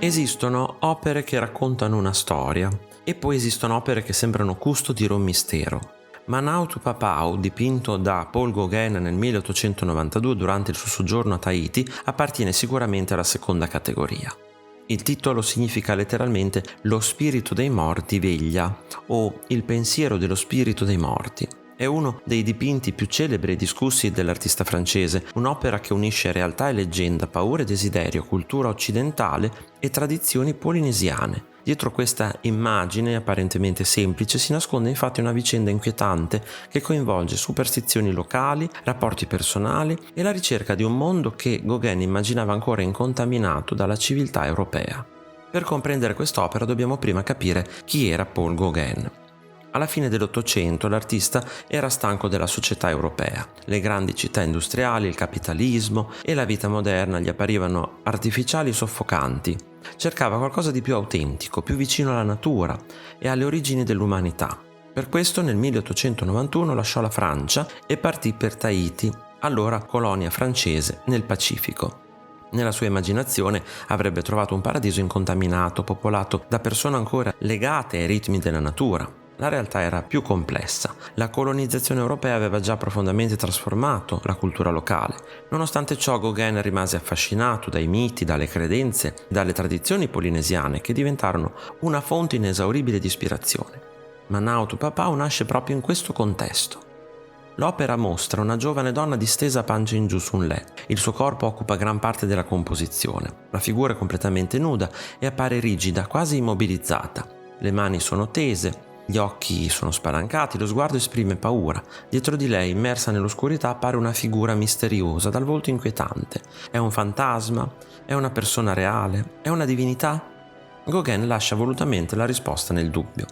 Esistono opere che raccontano una storia e poi esistono opere che sembrano custodire un mistero. Manautu Papau, dipinto da Paul Gauguin nel 1892 durante il suo soggiorno a Tahiti, appartiene sicuramente alla seconda categoria. Il titolo significa letteralmente "Lo spirito dei morti veglia" o "Il pensiero dello spirito dei morti". È uno dei dipinti più celebri e discussi dell'artista francese, un'opera che unisce realtà e leggenda, paura e desiderio, cultura occidentale e tradizioni polinesiane. Dietro questa immagine apparentemente semplice si nasconde infatti una vicenda inquietante che coinvolge superstizioni locali, rapporti personali e la ricerca di un mondo che Gauguin immaginava ancora incontaminato dalla civiltà europea. Per comprendere quest'opera dobbiamo prima capire chi era Paul Gauguin. Alla fine dell'Ottocento l'artista era stanco della società europea. Le grandi città industriali, il capitalismo e la vita moderna gli apparivano artificiali e soffocanti. Cercava qualcosa di più autentico, più vicino alla natura e alle origini dell'umanità. Per questo nel 1891 lasciò la Francia e partì per Tahiti, allora colonia francese nel Pacifico. Nella sua immaginazione avrebbe trovato un paradiso incontaminato, popolato da persone ancora legate ai ritmi della natura. La realtà era più complessa. La colonizzazione europea aveva già profondamente trasformato la cultura locale. Nonostante ciò, Gauguin rimase affascinato dai miti, dalle credenze, dalle tradizioni polinesiane che diventarono una fonte inesauribile di ispirazione. Manautu Papau nasce proprio in questo contesto. L'opera mostra una giovane donna distesa a pancia in giù su un letto. Il suo corpo occupa gran parte della composizione. La figura è completamente nuda e appare rigida, quasi immobilizzata. Le mani sono tese, gli occhi sono spalancati, lo sguardo esprime paura. Dietro di lei, immersa nell'oscurità, appare una figura misteriosa, dal volto inquietante. È un fantasma? È una persona reale? È una divinità? Gauguin lascia volutamente la risposta nel dubbio.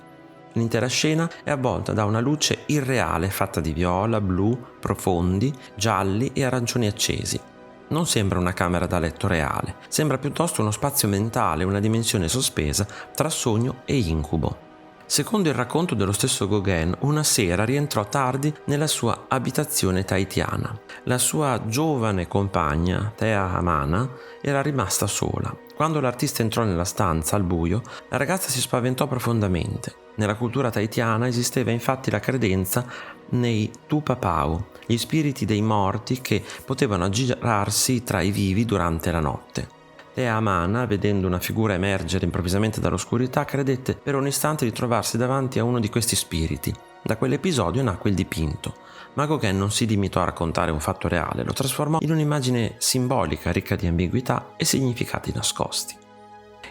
L'intera scena è avvolta da una luce irreale fatta di viola, blu, profondi, gialli e arancioni accesi. Non sembra una camera da letto reale, sembra piuttosto uno spazio mentale, una dimensione sospesa tra sogno e incubo. Secondo il racconto dello stesso Gauguin, una sera rientrò tardi nella sua abitazione tahitiana. La sua giovane compagna, Thea Amana, era rimasta sola. Quando l'artista entrò nella stanza al buio, la ragazza si spaventò profondamente. Nella cultura tahitiana esisteva infatti la credenza nei Tupapau, gli spiriti dei morti che potevano aggirarsi tra i vivi durante la notte. Thea Amana, vedendo una figura emergere improvvisamente dall'oscurità, credette per un istante di trovarsi davanti a uno di questi spiriti. Da quell'episodio nacque il dipinto, ma Gauguin non si limitò a raccontare un fatto reale, lo trasformò in un'immagine simbolica ricca di ambiguità e significati nascosti.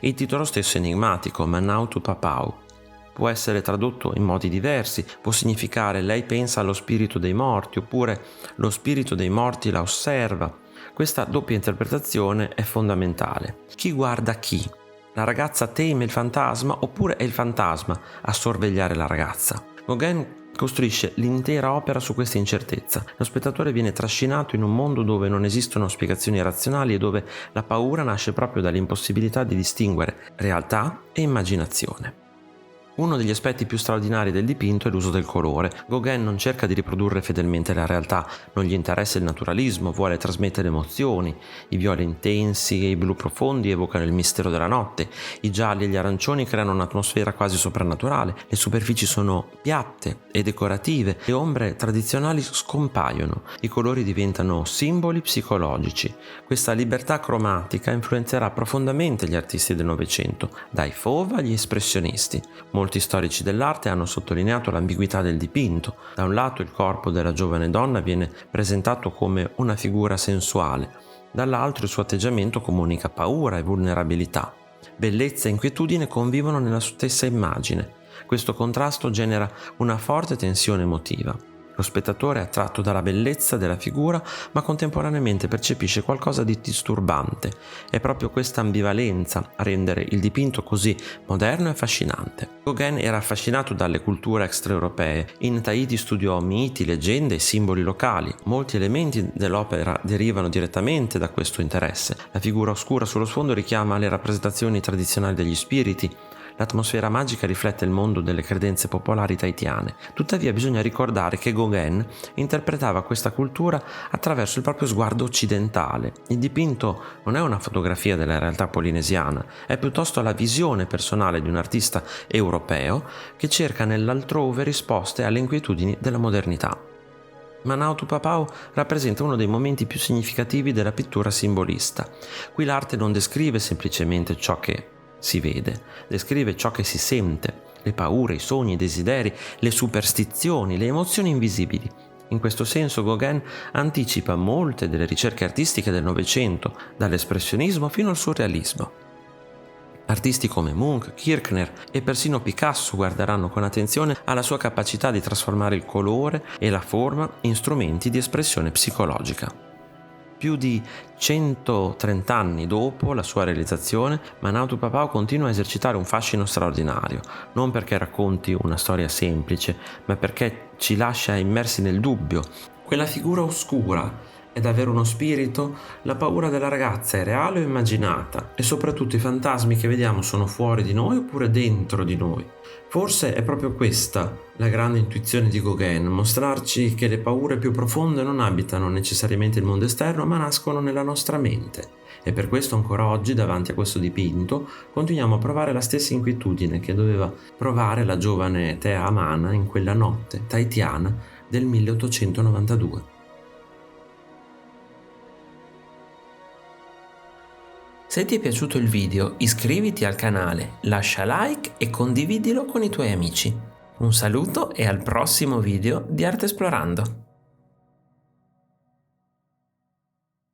Il titolo stesso è enigmatico, Manautu Papau. Può essere tradotto in modi diversi, può significare "lei pensa allo spirito dei morti" oppure "lo spirito dei morti la osserva". Questa doppia interpretazione è fondamentale. Chi guarda chi? La ragazza teme il fantasma oppure è il fantasma a sorvegliare la ragazza? Gauguin costruisce l'intera opera su questa incertezza. Lo spettatore viene trascinato in un mondo dove non esistono spiegazioni razionali e dove la paura nasce proprio dall'impossibilità di distinguere realtà e immaginazione. Uno degli aspetti più straordinari del dipinto è l'uso del colore. Gauguin non cerca di riprodurre fedelmente la realtà, non gli interessa il naturalismo, vuole trasmettere emozioni. I viola intensi e i blu profondi evocano il mistero della notte, i gialli e gli arancioni creano un'atmosfera quasi soprannaturale, le superfici sono piatte e decorative, le ombre tradizionali scompaiono, i colori diventano simboli psicologici. Questa libertà cromatica influenzerà profondamente gli artisti del Novecento, dai Fauve agli espressionisti. Molti storici dell'arte hanno sottolineato l'ambiguità del dipinto. Da un lato il corpo della giovane donna viene presentato come una figura sensuale, dall'altro il suo atteggiamento comunica paura e vulnerabilità. Bellezza e inquietudine convivono nella stessa immagine. Questo contrasto genera una forte tensione emotiva. Lo spettatore è attratto dalla bellezza della figura, ma contemporaneamente percepisce qualcosa di disturbante. È proprio questa ambivalenza a rendere il dipinto così moderno e affascinante. Gauguin era affascinato dalle culture extraeuropee. In Tahiti studiò miti, leggende e simboli locali. Molti elementi dell'opera derivano direttamente da questo interesse. La figura oscura sullo sfondo richiama le rappresentazioni tradizionali degli spiriti. L'atmosfera magica riflette il mondo delle credenze popolari tahitiane. Tuttavia bisogna ricordare che Gauguin interpretava questa cultura attraverso il proprio sguardo occidentale. Il dipinto non è una fotografia della realtà polinesiana, è piuttosto la visione personale di un artista europeo che cerca nell'altrove risposte alle inquietudini della modernità. Manao Tupapao rappresenta uno dei momenti più significativi della pittura simbolista. Qui l'arte non descrive semplicemente ciò che si vede, descrive ciò che si sente, le paure, i sogni, i desideri, le superstizioni, le emozioni invisibili. In questo senso Gauguin anticipa molte delle ricerche artistiche del Novecento, dall'espressionismo fino al surrealismo. Artisti come Munch, Kirchner e persino Picasso guarderanno con attenzione alla sua capacità di trasformare il colore e la forma in strumenti di espressione psicologica. Più di 130 anni dopo la sua realizzazione, Manao Tupapao continua a esercitare un fascino straordinario, non perché racconti una storia semplice, ma perché ci lascia immersi nel dubbio. Quella figura oscura è davvero uno spirito? La paura della ragazza è reale o immaginata? E soprattutto i fantasmi che vediamo sono fuori di noi oppure dentro di noi? Forse è proprio questa la grande intuizione di Gauguin, mostrarci che le paure più profonde non abitano necessariamente il mondo esterno, ma nascono nella nostra mente. E per questo ancora oggi, davanti a questo dipinto, continuiamo a provare la stessa inquietudine che doveva provare la giovane Thea Amana in quella notte tahitiana del 1892. Se ti è piaciuto il video, iscriviti al canale, lascia like e condividilo con i tuoi amici. Un saluto e al prossimo video di Arte Esplorando!